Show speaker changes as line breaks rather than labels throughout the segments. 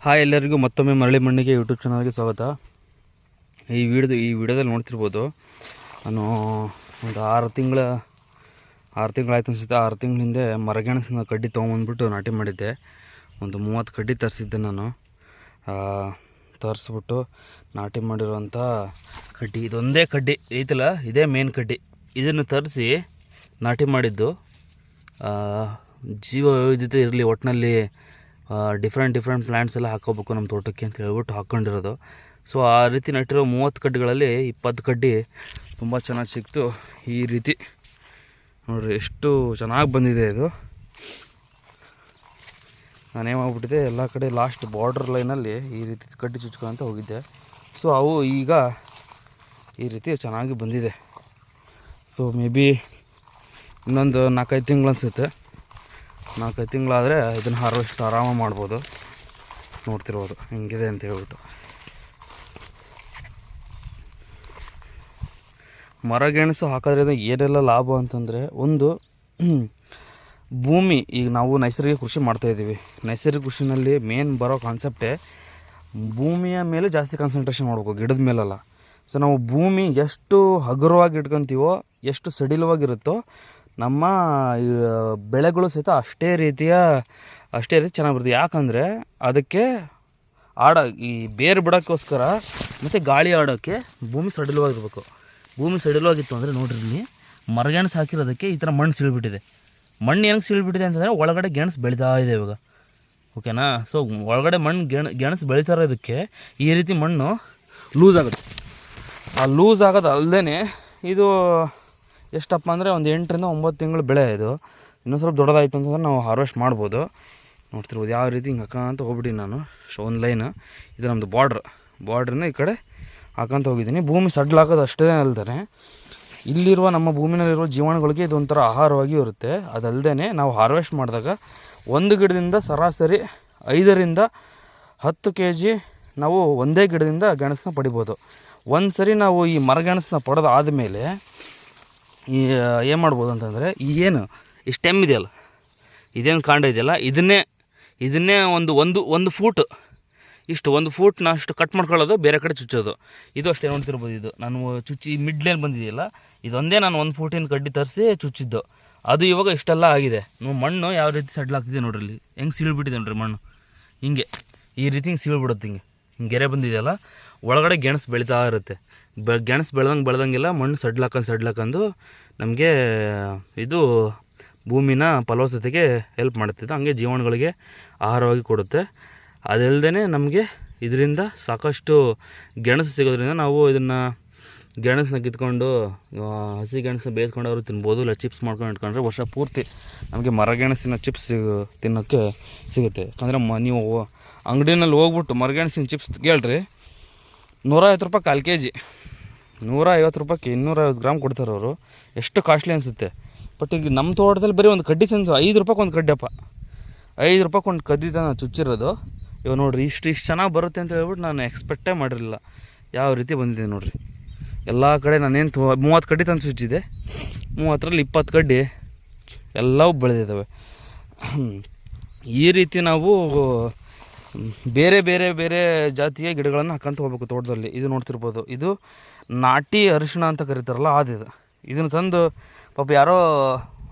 Hi ಎಲ್ಲರಿಗೂ ಮತ್ತೊಮ್ಮೆ ಮರಳಿ ಮಣ್ಣಿಗೆ ಯೂಟ್ಯೂಬ್ ಚಾನಲ್ಗೆ ಸ್ವಾಗತ. ಈ ವಿಡಿಯೋದಲ್ಲಿ ನೋಡ್ತಿರ್ಬೋದು, ನಾನು ಒಂದು 6 ತಿಂಗಳಾಯ್ತು ಅನಿಸುತ್ತೆ. 6 ತಿಂಗಳ ಹಿಂದೆ ಮರಗೆಣಸಿನ ಕಡ್ಡಿ ತೊಗೊಂಬಂದ್ಬಿಟ್ಟು ನಾಟಿ ಮಾಡಿದ್ದೆ. ಒಂದು 30 ಕಡ್ಡಿ ತರಿಸಿದ್ದೆ ನಾನು. ತರಿಸ್ಬಿಟ್ಟು ನಾಟಿ ಮಾಡಿರೋಂಥ ಕಡ್ಡಿ ಇದೊಂದೇ ಕಡ್ಡಿ ಐತಲ್ಲ, ಇದೇ ಮೇನ್ ಕಡ್ಡಿ. ಇದನ್ನು ತರಿಸಿ ನಾಟಿ ಮಾಡಿದ್ದು. ಜೀವ ವೈವಿಧ್ಯತೆ ಇರಲಿ, ಒಟ್ಟಿನಲ್ಲಿ ಡಿಫ್ರೆಂಟ್ ಪ್ಲ್ಯಾಂಟ್ಸ್ ಎಲ್ಲ ಹಾಕೋಬೇಕು ನಮ್ಮ ತೋಟಕ್ಕೆ ಅಂತ ಹೇಳ್ಬಿಟ್ಟು ಹಾಕ್ಕೊಂಡಿರೋದು. ಸೊ ಆ ರೀತಿ ನಟ್ಟಿರೋ 30 ಕಡ್ಡಿಗಳಲ್ಲಿ 20 ಕಡ್ಡಿ ತುಂಬ ಚೆನ್ನಾಗಿ ಸಿಕ್ತು. ಈ ರೀತಿ ನೋಡಿರಿ ಎಷ್ಟು ಚೆನ್ನಾಗಿ ಬಂದಿದೆ ಇದು. ನಾನೇನು ಮಾಡ್ಬಿಟ್ಟಿದೆ, ಎಲ್ಲ ಕಡೆ ಲಾಸ್ಟ್ ಬಾರ್ಡರ್ ಲೈನಲ್ಲಿ ಈ ರೀತಿ ಕಡ್ಡಿ ಚುಚ್ಕೊಂತ ಹೋಗಿದ್ದೆ. ಸೊ ಅವು ಈಗ ಈ ರೀತಿ ಚೆನ್ನಾಗಿ ಬಂದಿದೆ. ಸೊ ಮೇ ಬಿ ಇನ್ನೊಂದು 4-5 ತಿಂಗಳು ಅನಿಸುತ್ತೆ. 4-5 ತಿಂಗಳಾದರೆ ಇದನ್ನು ಹಾರ್ವೆಸ್ಟ್ ಆರಾಮಾಗಿ ಮಾಡ್ಬೋದು. ನೋಡ್ತಿರ್ಬೋದು ಹಿಂಗಿದೆ ಅಂತ ಹೇಳ್ಬಿಟ್ಟು. ಮರಗೆಣಸು ಹಾಕೋದ್ರಿಂದ ಏನೆಲ್ಲ ಲಾಭ ಅಂತಂದರೆ, ಒಂದು ಭೂಮಿ, ಈಗ ನಾವು ನೈಸರ್ಗಿಕ ಕೃಷಿ ಮಾಡ್ತಾಯಿದ್ದೀವಿ. ನೈಸರ್ಗಿಕ ಕೃಷಿನಲ್ಲಿ ಮೇನ್ ಬರೋ ಕಾನ್ಸೆಪ್ಟೇ ಭೂಮಿಯ ಮೇಲೆ ಜಾಸ್ತಿ ಕಾನ್ಸಂಟ್ರೇಷನ್ ಮಾಡಬೇಕು, ಗಿಡದ ಮೇಲಲ್ಲ. ಸೊ ನಾವು ಭೂಮಿ ಎಷ್ಟು ಹಗುರವಾಗಿ ಇಟ್ಕೊತೀವೋ, ಎಷ್ಟು ಸಡಿಲವಾಗಿರುತ್ತೋ, ನಮ್ಮ ಬೆಳೆಗಳು ಸಹಿತ ಅಷ್ಟೇ ರೀತಿ ಚೆನ್ನಾಗಿ ಬರುತ್ತೆ. ಯಾಕಂದರೆ ಅದಕ್ಕೆ ಈ ಬೇರು ಬಿಡೋಕ್ಕೋಸ್ಕರ ಮತ್ತು ಗಾಳಿ ಆಡೋಕ್ಕೆ ಭೂಮಿ ಸಡಿಲವಾಗಿರ್ಬೇಕು. ಭೂಮಿ ಸಡಿಲವಾಗಿತ್ತು ಅಂದರೆ ನೋಡ್ರಿ, ಇಲ್ಲಿ ಮರಗೆಣಸು ಹಾಕಿರೋದಕ್ಕೆ ಈ ಥರ ಮಣ್ಣು ಸೀಳ್ಬಿಟ್ಟಿದೆ. ಮಣ್ಣು ಏನಕ್ಕೆ ಸೀಳ್ಬಿಟ್ಟಿದೆ ಅಂತಂದರೆ ಒಳಗಡೆ ಗೆಣಸು ಬೆಳೀತಾ ಇದೆ ಇವಾಗ, ಓಕೆನಾ. ಸೊ ಒಳಗಡೆ ಗೆಣಸು ಬೆಳೀತಾ ಇರೋದಕ್ಕೆ ಈ ರೀತಿ ಮಣ್ಣು ಲೂಸ್ ಆಗುತ್ತೆ. ಆ ಲೂಸ್ ಆಗೋದು ಅಲ್ಲದೆ ಇದು ಎಷ್ಟಪ್ಪ ಅಂದರೆ ಒಂದು 8ರಿಂದ 9 ತಿಂಗಳು ಬೆಳೆ ಇದು. ಇನ್ನೊಂದು ಸ್ವಲ್ಪ ದೊಡ್ಡದಾಯಿತು ಅಂತಂದ್ರೆ ನಾವು ಹಾರ್ವೆಸ್ಟ್ ಮಾಡ್ಬೋದು. ನೋಡ್ತಿರ್ಬೋದು ಯಾವ ರೀತಿ ಹಿಂಗೆ ಹಾಕೋಂತ ಹೋಗ್ಬಿಟ್ಟು ನಾನು ಒಂದು ಲೈನ್, ಇದು ನಮ್ಮದು ಬಾರ್ಡ್ರಿಂದ ಈ ಕಡೆ ಹಾಕೋಂತ ಹೋಗಿದ್ದೀನಿ. ಭೂಮಿ ಸಡ್ಲಾಕೋದು ಅಷ್ಟೇ ಅಲ್ಲದೆ ಇಲ್ಲಿರುವ ನಮ್ಮ ಭೂಮಿನಲ್ಲಿರುವ ಜೀವಾಣುಗಳಿಗೆ ಇದು ಒಂಥರ ಆಹಾರವಾಗಿ ಇರುತ್ತೆ. ಅದಲ್ಲದೆ ನಾವು ಹಾರ್ವೆಸ್ಟ್ ಮಾಡಿದಾಗ ಒಂದು ಗಿಡದಿಂದ ಸರಾಸರಿ 5ರಿಂದ 10 kg ನಾವು ಒಂದೇ ಗಿಡದಿಂದ ಗೆಣಸನ್ನ ಪಡಿಬೋದು. ಒಂದು ಸರಿ ನಾವು ಈ ಮರಗೆಣಸನ್ನ ಪಡೆದು ಆದಮೇಲೆ ಏನು ಮಾಡ್ಬೋದು ಅಂತಂದರೆ, ಈ ಸ್ಟೆಮ್ ಇದೆಯಲ್ಲ, ಇದೇನು ಕಾಂಡ ಇದೆಯಲ್ಲ, ಇದನ್ನೇ ಒಂದು ಫೂಟ್ ಒಂದು ಫೂಟ್ನ ಅಷ್ಟು ಕಟ್ ಮಾಡ್ಕೊಳ್ಳೋದು, ಬೇರೆ ಕಡೆ ಚುಚ್ಚೋದು. ಇದು ಅಷ್ಟೇ ನೋಡ್ತಿರ್ಬೋದು. ಇದು ನಾನು ಚುಚ್ಚಿ ಮಿಡ್ಲೇನು ಬಂದಿದೆಯಲ್ಲ, ಇದೊಂದೇ ನಾನು 1 ಫೂಟಿನ ಕಡ್ಡಿ ತರಿಸಿ ಚುಚ್ಚಿದ್ದು. ಅದು ಇವಾಗ ಇಷ್ಟೆಲ್ಲ ಆಗಿದೆ. ಮಣ್ಣು ಯಾವ ರೀತಿ ಸಡ್ಲಾಗ್ತಿದೆ ನೋಡ್ರಿ, ಇಲ್ಲಿ ಹೆಂಗೆ ಸೀಳ್ಬಿಟ್ಟಿದೆ ನೋಡ್ರಿ ಮಣ್ಣು. ಹಿಂಗೆ ಈ ರೀತಿ ಹಿಂಗೆ ಸೀಳ್ಬಿಡುತ್ತೆ. ಹಿಂಗೆ ಗೆರೆ ಬಂದಿದೆಯಲ್ಲ, ಒಳಗಡೆ ಗೆಣಸು ಬೆಳೀತಾ ಇರುತ್ತೆ. ಗೆಣಸು ಬೆಳೆದಂಗೆಲ್ಲ ಮಣ್ಣು ಸಡ್ಲಾಕಂದು ನಮಗೆ ಇದು ಭೂಮಿನ ಫಲವತ್ತತೆಗೆ ಹೆಲ್ಪ್ ಮಾಡುತ್ತೆ. ಹಂಗೆ ಜೀವಾಣುಗಳಿಗೆ ಆಹಾರವಾಗಿ ಕೊಡುತ್ತೆ. ಅದಲ್ಲದೆ ನಮಗೆ ಇದರಿಂದ ಸಾಕಷ್ಟು ಗೆಣಸು ಸಿಗೋದ್ರಿಂದ ನಾವು ಇದನ್ನು ಗೆಣಸನ್ನ ಕಿತ್ಕೊಂಡು ಹಸಿ ಗೆಣಸನ್ನ ಬೇಯಿಸ್ಕೊಂಡು ಅವರು ತಿನ್ಬೋದು. ಇಲ್ಲ ಚಿಪ್ಸ್ ಮಾಡ್ಕೊಂಡು ಇಟ್ಕೊಂಡ್ರೆ ವರ್ಷ ಪೂರ್ತಿ ನಮಗೆ ಮರಗೆಣಸಿನ ಚಿಪ್ಸ್ ತಿನ್ನೋಕ್ಕೆ ಸಿಗುತ್ತೆ. ಯಾಕಂದರೆ ನೀವು ಅಂಗಡಿನಲ್ಲಿ ಹೋಗ್ಬಿಟ್ಟು ಮರಗೆಣಸಿನ ಚಿಪ್ಸ್ ಕೇಳ್ರಿ, 150 ರೂಪಾಯಿ 1/4 kg, 150 ರೂಪಾಯಿಗೆ 250 ಗ್ರಾಮ್ ಕೊಡ್ತಾರೆ ಅವರು. ಎಷ್ಟು ಕಾಸ್ಟ್ಲಿ ಅನಿಸುತ್ತೆ. ಬಟ್ ಈಗ ನಮ್ಮ ತೋಟದಲ್ಲಿ ಬರೀ ಒಂದು ಕಡ್ಡಿ ತಂದು 5 ರೂಪಾಯಿಗೆ ಒಂದು ಕಡ್ಡಿಯಪ್ಪ, 5 ರೂಪಾಯಿಗೆ ಒಂದು ಕಡ್ಡಿ ನಾನು ಚುಚ್ಚಿರೋದು. ಇವಾಗ ನೋಡಿರಿ, ಇಷ್ಟು ಚೆನ್ನಾಗಿ ಬರುತ್ತೆ ಅಂತ ಹೇಳ್ಬಿಟ್ಟು ನಾನು ಎಕ್ಸ್ಪೆಕ್ಟೇ ಮಾಡಿರಲಿಲ್ಲ. ಯಾವ ರೀತಿ ಬಂದಿದೆ ನೋಡಿರಿ. ಎಲ್ಲ ಕಡೆ ನಾನೇನು 30 ಕಡ್ಡಿ ತಂದು ಚುಚ್ಚಿದೆ, 30ರಲ್ಲಿ 20 ಕಡ್ಡಿ ಎಲ್ಲವೂ ಬೆಳೆದಿದ್ದಾವೆ. ಈ ರೀತಿ ನಾವು ಬೇರೆ ಜಾತಿಯ ಗಿಡಗಳನ್ನು ಹಾಕಂತ ಹೋಗ್ಬೇಕು ತೋಟದಲ್ಲಿ. ಇದು ನೋಡ್ತಿರ್ಬೋದು, ಇದು ನಾಟಿ ಅರಿಶಿಣ ಅಂತ ಕರೀತಾರಲ್ಲ, ಇದನ್ನು ತಂದು ಪಾಪ ಯಾರೋ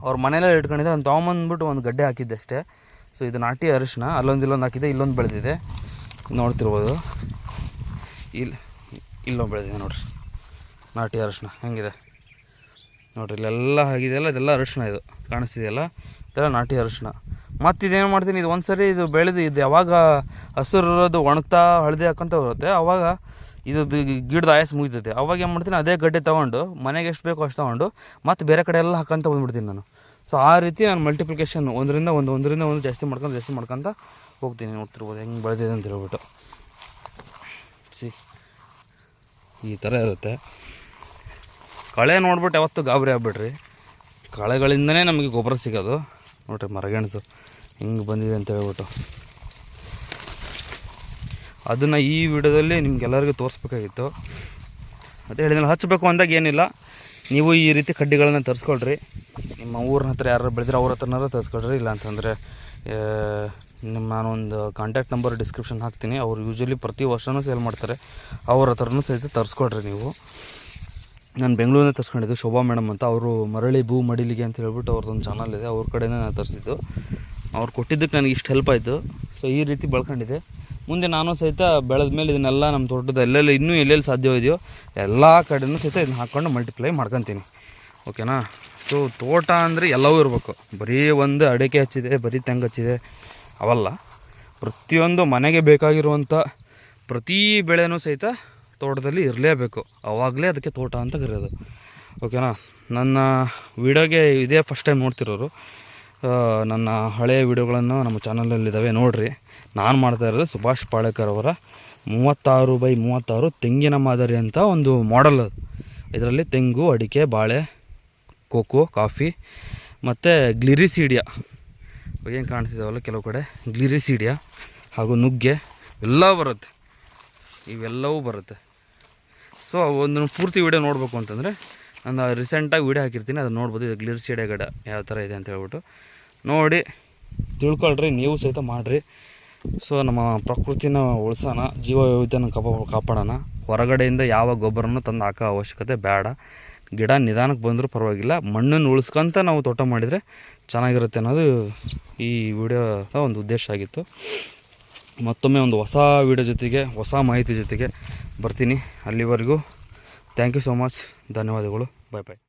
ಅವ್ರ ಮನೆಯಲ್ಲೇ ಇಟ್ಕೊಂಡಿದ್ದೆ. ನಾನು ತೊಗೊಂಬಂದ್ಬಿಟ್ಟು ಒಂದು ಗಡ್ಡೆ ಹಾಕಿದ್ದೆ ಅಷ್ಟೇ. ಸೊ ಇದು ನಾಟಿ ಅರಿಶಿಣ. ಇಲ್ಲೊಂದು ಹಾಕಿದ್ದೆ, ಇಲ್ಲೊಂದು ಬೆಳೆದಿದೆ ನೋಡ್ತಿರ್ಬೋದು. ಇಲ್ಲೊಂದು ಬೆಳೆದಿದೆ ನೋಡಿರಿ, ನಾಟಿ ಅರಿಶಿಣ ಹೆಂಗಿದೆ ನೋಡಿರಿ. ಇಲ್ಲೆಲ್ಲ ಆಗಿದೆಯಲ್ಲ, ಇದೆಲ್ಲ ಅರಿಶಿಣ, ಇದು ಕಾಣಿಸ್ತಿದೆಯಲ್ಲ, ಇದೆಲ್ಲ ನಾಟಿ ಅರಿಶಿಣ. ಮತ್ತು ಇದೇನು ಮಾಡ್ತೀನಿ, ಇದು ಒಂದು ಸರಿ ಇದು ಬೆಳೆದು ಇದು ಯಾವಾಗ ಹಸಿರೋದು ಒಣಗ್ತಾ ಹಳದಿ ಹಾಕೊಂತ ಬರುತ್ತೆ, ಆವಾಗ ಇದು ಗಿಡದ ಆಯಸ್ಸು ಮುಗಿತೈತೆ. ಅವಾಗ ಏನು ಮಾಡ್ತೀನಿ, ಅದೇ ಗಡ್ಡೆ ತೊಗೊಂಡು ಮನೆಗೆ ಎಷ್ಟು ಬೇಕೋ ಅಷ್ಟು ತೊಗೊಂಡು ಮತ್ತು ಬೇರೆ ಕಡೆ ಎಲ್ಲ ಹಾಕೊಂತ ಬಂದುಬಿಡ್ತೀನಿ ನಾನು. ಸೊ ಆ ರೀತಿ ನಾನು ಮಲ್ಟಿಪ್ಲಿಕೇಶನ್ ಒಂದರಿಂದ ಒಂದು ಜಾಸ್ತಿ ಮಾಡ್ಕೊತ ಹೋಗ್ತೀನಿ. ನೋಡ್ತಿರ್ಬೋದು ಹೆಂಗೆ ಬೆಳೆದಿದೆ ಅಂತ ಹೇಳ್ಬಿಟ್ಟು. ಈ ಥರ ಇರುತ್ತೆ. ಕಳೆ ನೋಡ್ಬಿಟ್ಟು ಯಾವತ್ತೂ ಗಾಬರಿ ಆಗ್ಬಿಡ್ರಿ. ಕಳೆಗಳಿಂದನೇ ನಮಗೆ ಗೊಬ್ಬರ ಸಿಗೋದು. ನೋಡಿರಿ ಮರಗೆಣಸು ಹಿಂಗೆ ಬಂದಿದೆ ಅಂತ ಹೇಳ್ಬಿಟ್ಟು. ಅದನ್ನು ಈ ವಿಡಿಯೋದಲ್ಲಿ ನಿಮ್ಗೆಲ್ಲರಿಗೂ ತೋರಿಸ್ಬೇಕಾಗಿತ್ತು. ಅದೇ ಹೇಳಿದ್ಮೇಲೆ ಹಚ್ಚಬೇಕು ಅಂದಾಗ ಏನಿಲ್ಲ, ನೀವು ಈ ರೀತಿ ಕಡ್ಡಿಗಳನ್ನು ತರಿಸ್ಕೊಳ್ರಿ. ನಿಮ್ಮ ಊರಿನ ಹತ್ರ ಯಾರು ಬೆಳೆದ್ರೆ ಅವ್ರ ಹತ್ರನಾರ ತರಿಸ್ಕೊಳ್ರಿ. ಇಲ್ಲ ಅಂತಂದರೆ ನಾನೊಂದು ಕಾಂಟ್ಯಾಕ್ಟ್ ನಂಬರ್ ಡಿಸ್ಕ್ರಿಪ್ಷನ್ ಹಾಕ್ತೀನಿ. ಅವ್ರು ಯೂಶ್ವಲಿ ಪ್ರತಿ ವರ್ಷವೂ ಸೇಲ್ ಮಾಡ್ತಾರೆ. ಅವ್ರ ಹತ್ರನೂ ಸಹಿತ ತರಿಸ್ಕೊಡ್ರಿ ನೀವು. ನಾನು ಬೆಂಗಳೂರಿನ ತರಿಸ್ಕೊಂಡಿದ್ದು ಶೋಭಾ ಮೇಡಮ್ ಅಂತ. ಅವರು ಮರಳಿ ಭೂ ಮಡಿಲಿಗೆ ಅಂತ ಹೇಳ್ಬಿಟ್ಟು ಅವ್ರದ್ದೊಂದು ಚಾನಲ್ ಇದೆ, ಅವ್ರ ಕಡೆನೇ ನಾನು ತರಿಸಿದ್ದು. ಅವ್ರು ಕೊಟ್ಟಿದ್ದಕ್ಕೆ ನನಗೆ ಇಷ್ಟು ಹೆಲ್ಪ್ ಆಯಿತು. ಸೊ ಈ ರೀತಿ ಬೆಳ್ಕೊಂಡಿದೆ. ಮುಂದೆ ನಾನು ಸಹಿತ ಬೆಳೆದ ಮೇಲೆ ಇದನ್ನೆಲ್ಲ ನಮ್ಮ ತೋಟದ ಎಲ್ಲೆಲ್ಲಿ ಇನ್ನೂ ಎಲ್ಲೆಲ್ಲಿ ಸಾಧ್ಯವಿದೆಯೋ ಎಲ್ಲ ಕಡೆಯೂ ಸಹಿತ ಇದನ್ನ ಹಾಕ್ಕೊಂಡು ಮಲ್ಟಿಪ್ಲೈ ಮಾಡ್ಕೊತೀನಿ. ಓಕೆನಾ. ಸೊ ತೋಟ ಅಂದರೆ ಎಲ್ಲವೂ ಇರಬೇಕು. ಬರೀ ಒಂದು ಅಡಿಕೆ ಹಚ್ಚಿದೆ, ಬರೀ ತೆಂಗು ಹಚ್ಚಿದೆ ಅವಲ್ಲ. ಪ್ರತಿಯೊಂದು ಮನೆಗೆ ಬೇಕಾಗಿರುವಂಥ ಪ್ರತಿ ಬೆಳೆನೂ ಸಹಿತ ತೋಟದಲ್ಲಿ ಇರಲೇಬೇಕು. ಆವಾಗಲೇ ಅದಕ್ಕೆ ತೋಟ ಅಂತ ಕರೆಯೋದು. ಓಕೆನಾ. ನನ್ನ ವೀಡಿಯೋಗೆ ಇದೇ ಫಸ್ಟ್ ಟೈಮ್ ನೋಡ್ತಿರೋರು, ನನ್ನ ಹಳೆಯ ವೀಡಿಯೋಗಳನ್ನು ನಮ್ಮ ಚಾನಲಲ್ಲಿದ್ದಾವೆ ನೋಡಿರಿ. ನಾನು ಮಾಡ್ತಾ ಇರೋದು ಸುಭಾಷ್ ಪಾಳೇಕರ್ ಅವರ 36x36 ತೆಂಗಿನ ಮಾದರಿ ಅಂತ ಒಂದು ಮಾಡೆಲ್ ಅದು. ಇದರಲ್ಲಿ ತೆಂಗು, ಅಡಿಕೆ, ಬಾಳೆ, ಕೋಕೋ, ಕಾಫಿ ಮತ್ತು ಗ್ಲಿರಿಸೀಡಿಯಾ ಏನು ಕಾಣಿಸ್ತಿದ್ದಾವಲ್ಲ ಕೆಲವು ಕಡೆ, ಗ್ಲಿರಿಸೀಡಿಯಾ ಹಾಗೂ ನುಗ್ಗೆ ಎಲ್ಲ ಬರುತ್ತೆ. ಇವೆಲ್ಲವೂ ಬರುತ್ತೆ. ಸೊ ಒಂದು ಪೂರ್ತಿ ವೀಡಿಯೋ ನೋಡಬೇಕು ಅಂತಂದರೆ ನಾನು ರೀಸೆಂಟಾಗಿ ವೀಡಿಯೋ ಹಾಕಿರ್ತೀನಿ, ಅದನ್ನು ನೋಡ್ಬೋದು. ಇದು ಗ್ಲಿರಿಸೀಡಿಯಾ ಗಿಡ ಯಾವ ಥರ ಇದೆ ಅಂತ ಹೇಳ್ಬಿಟ್ಟು ನೋಡಿ ತಿಳ್ಕೊಳ್ರಿ, ನೀವು ಸಹಿತ ಮಾಡಿರಿ. ಸೊ ನಮ್ಮ ಪ್ರಕೃತಿನ ಉಳಿಸೋಣ, ಜೀವ ವೈವಿಧ್ಯನ ಕಾಪಾಡೋಣ. ಹೊರಗಡೆಯಿಂದ ಯಾವ ಗೊಬ್ಬರನೂ ತಂದು ಹಾಕೋ ಅವಶ್ಯಕತೆ ಬೇಡ. ಗಿಡ ನಿಧಾನಕ್ಕೆ ಬಂದರೂ ಪರವಾಗಿಲ್ಲ, ಮಣ್ಣನ್ನು ಉಳಿಸ್ಕೊಂತ ನಾವು ತೋಟ ಮಾಡಿದರೆ ಚೆನ್ನಾಗಿರುತ್ತೆ ಅನ್ನೋದು ಈ ವಿಡಿಯೋದ ಒಂದು ಉದ್ದೇಶ ಆಗಿತ್ತು. ಮತ್ತೊಮ್ಮೆ ಒಂದು ಹೊಸ ವಿಡಿಯೋ ಜೊತೆಗೆ, ಹೊಸ ಮಾಹಿತಿ ಜೊತೆಗೆ ಬರ್ತೀನಿ. ಅಲ್ಲಿವರೆಗೂ ಥ್ಯಾಂಕ್ ಯು ಸೋ ಮಚ್. ಧನ್ಯವಾದಗಳು. ಬಾಯ್ ಬಾಯ್.